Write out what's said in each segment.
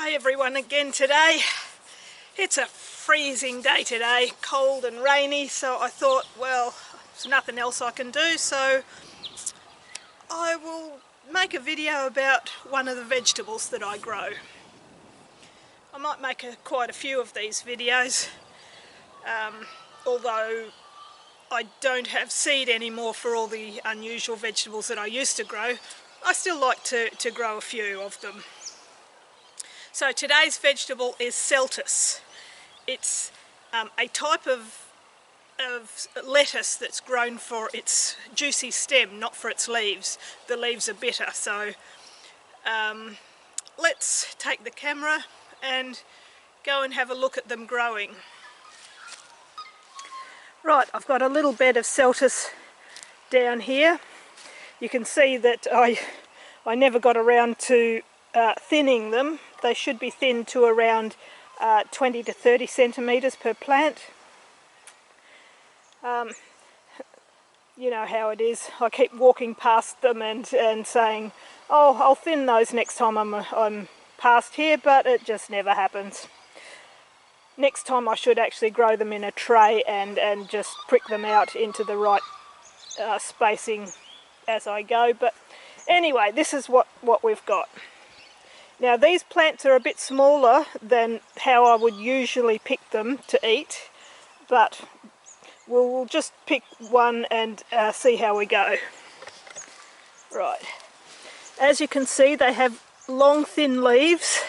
Hi everyone again today. It's a freezing day today, cold and rainy, so I thought, well, there's nothing else I can do, so I will make a video about one of the vegetables that I grow. I might make quite a few of these videos, although I don't have seed anymore for all the unusual vegetables that I used to grow. I still like to grow a few of them. So today's vegetable is celtus. It's a type of lettuce that's grown for its juicy stem, not for its leaves. The leaves are bitter, so let's take the camera and go and have a look at them growing. Right, I've got a little bed of celtus down here. You can see that I never got around to thinning them. They should be thinned to around 20 to 30 centimetres per plant. You know how it is. I keep walking past them and saying, oh, I'll thin those next time I'm past here, but it just never happens. Next time I should actually grow them in a tray and just prick them out into the right spacing as I go. But anyway, this is what we've got. Now these plants are a bit smaller than how I would usually pick them to eat, but we'll just pick one and see how we go. Right, as you can see, they have long thin leaves,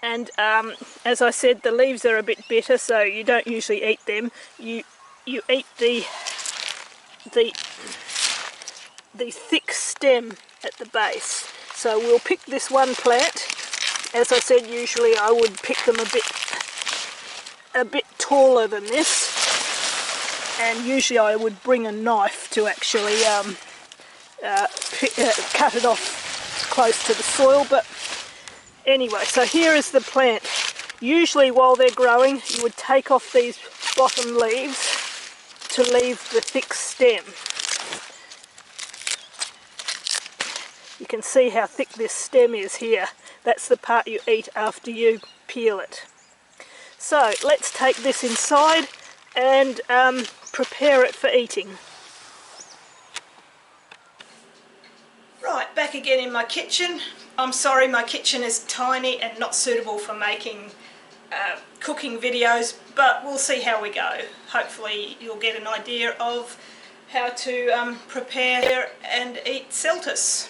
and as I said, the leaves are a bit bitter, so you don't usually eat them. You eat the thick stem at the base. So we'll pick this one plant. As I said, usually I would pick them a bit taller than this, and usually I would bring a knife to actually cut it off close to the soil. But anyway, so here is the plant. Usually while they're growing, you would take off these bottom leaves to leave the thick stem. You can see how thick this stem is here. That's the part you eat after you peel it. So let's take this inside and prepare it for eating. Right, back again in my kitchen. I'm sorry, my kitchen is tiny and not suitable for making cooking videos, but we'll see how we go. Hopefully you'll get an idea of how to prepare and eat celtus.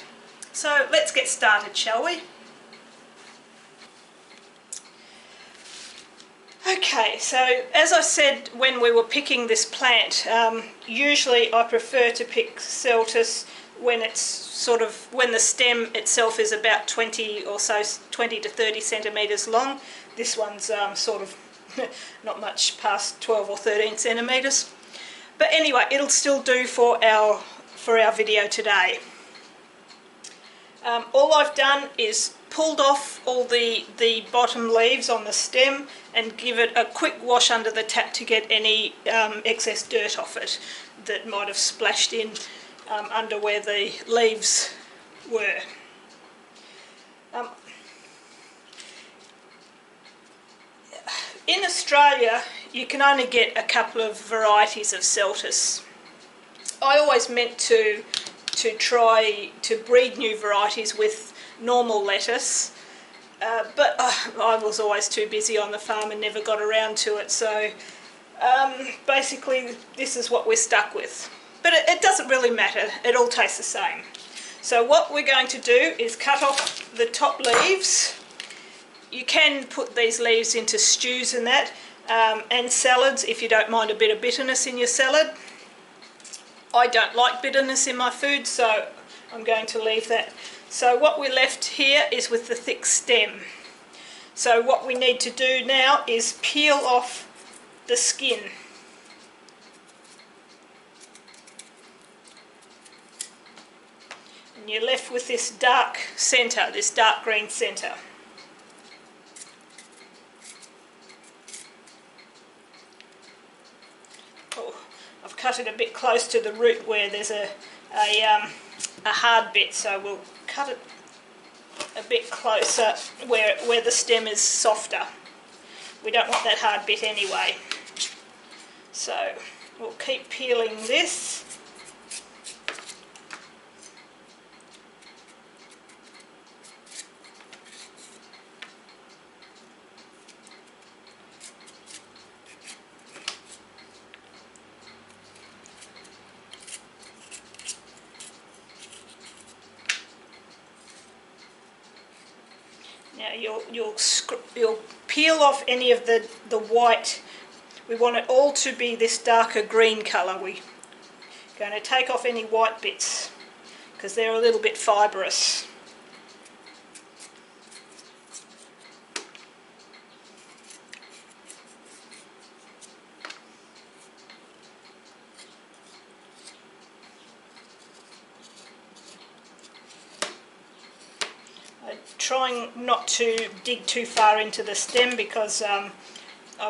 So let's get started, shall we? Okay, so as I said when we were picking this plant, usually I prefer to pick celtus when it's when the stem itself is about 20 or so, 20 to 30 centimetres long. This one's not much past 12 or 13 centimetres. But anyway, it'll still do for our video today. All I've done is pulled off all the bottom leaves on the stem and give it a quick wash under the tap to get any excess dirt off it that might have splashed in under where the leaves were. In Australia, you can only get a couple of varieties of celtus. I always meant to try to breed new varieties with normal lettuce, but I was always too busy on the farm and never got around to it, so basically this is what we're stuck with. But it doesn't really matter, it all tastes the same. So what we're going to do is cut off the top leaves. You can put these leaves into stews and that, and salads if you don't mind a bit of bitterness in your salad. I don't like bitterness in my food, so I'm going to leave that. So what we're left here is with the thick stem. So what we need to do now is peel off the skin. And you're left with this dark centre, this dark green centre. I've cut it a bit close to the root where there's a hard bit, so we'll cut it a bit closer where the stem is softer. We don't want that hard bit anyway. So we'll keep peeling this. Now you'll peel off any of the white. We want it all to be this darker green colour. We're going to take off any white bits because they're a little bit fibrous. Trying not to dig too far into the stem because I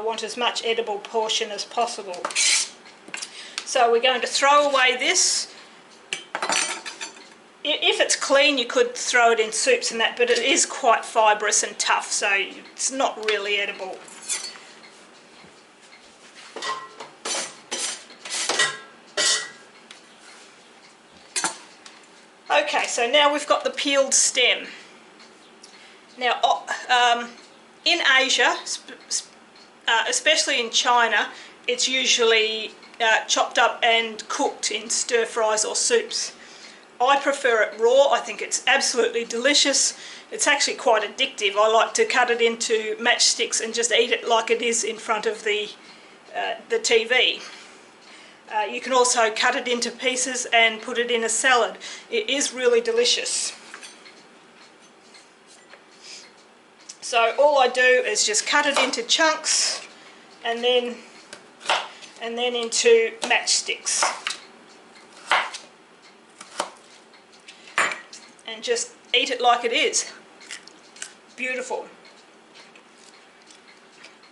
want as much edible portion as possible. So we're going to throw away this. If it's clean you could throw it in soups and that, but it is quite fibrous and tough, so it's not really edible. Okay, so now we've got the peeled stem. Now, in Asia, especially in China, it's usually chopped up and cooked in stir fries or soups. I prefer it raw. I think it's absolutely delicious. It's actually quite addictive. I like to cut it into matchsticks and just eat it like it is in front of the TV. You can also cut it into pieces and put it in a salad. It is really delicious. So all I do is just cut it into chunks and then into matchsticks. And just eat it like it is. Beautiful.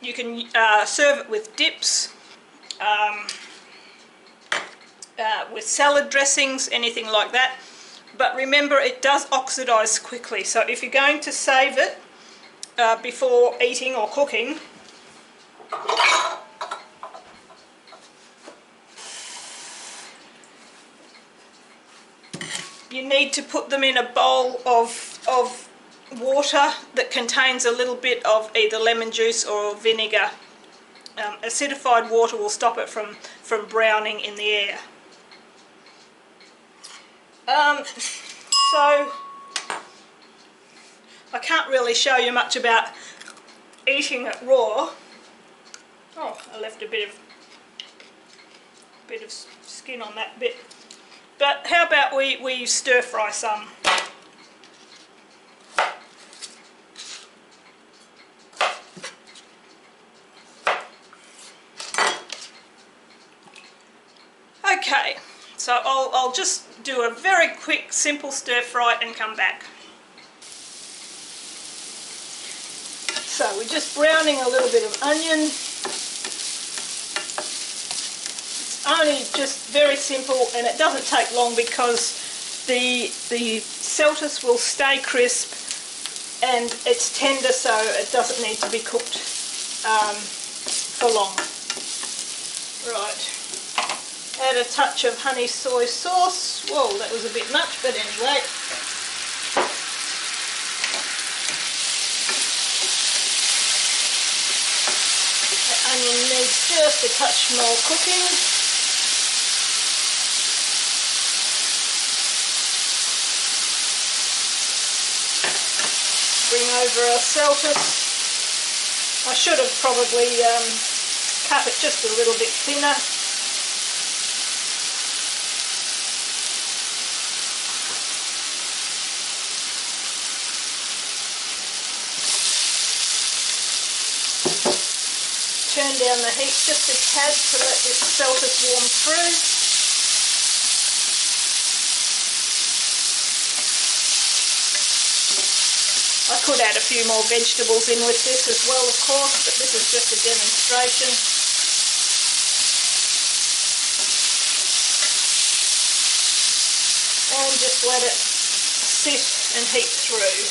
You can serve it with dips, with salad dressings, anything like that. But remember, it does oxidise quickly, so if you're going to save it before eating or cooking, you need to put them in a bowl of water that contains a little bit of either lemon juice or vinegar. Acidified water will stop it from browning in the air. So I can't really show you much about eating it raw. Oh, I left a bit of skin on that bit. But how about we stir fry some? Okay, so I'll just do a very quick, simple stir fry and come back. So we're just browning a little bit of onion. It's only just very simple, and it doesn't take long because the celtus will stay crisp and it's tender, so it doesn't need to be cooked for long. Right. Add a touch of honey soy sauce. Whoa, that was a bit much, but anyway. The onion needs just a touch more cooking. Bring over our celtus. I should have probably cut it just a little bit thinner. Turn down the heat just a tad to let this celtus warm through. I could add a few more vegetables in with this as well, of course, but this is just a demonstration. And just let it sit and heat through.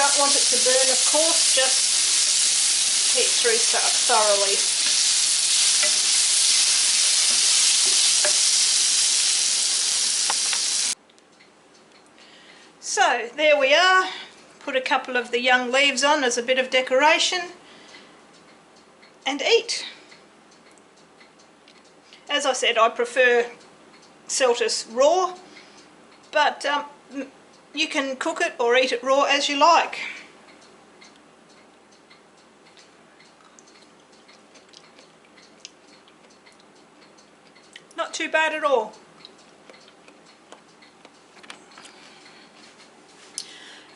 don't want it to burn, of course, just heat through thoroughly. So there we are. Put a couple of the young leaves on as a bit of decoration and eat. As I said, I prefer Celtis raw, but you can cook it or eat it raw as you like. Not too bad at all.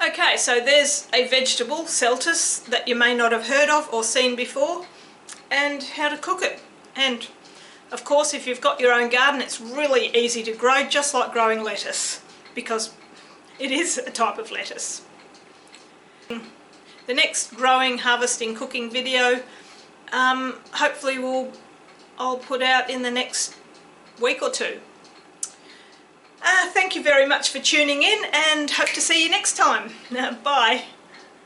Okay, so there's a vegetable, Celtis, that you may not have heard of or seen before, and how to cook it. And of course, if you've got your own garden, it's really easy to grow, just like growing lettuce, because it is a type of lettuce. The next growing, harvesting, cooking video, hopefully I'll put out in the next week or two. Thank you very much for tuning in, and hope to see you next time. Bye.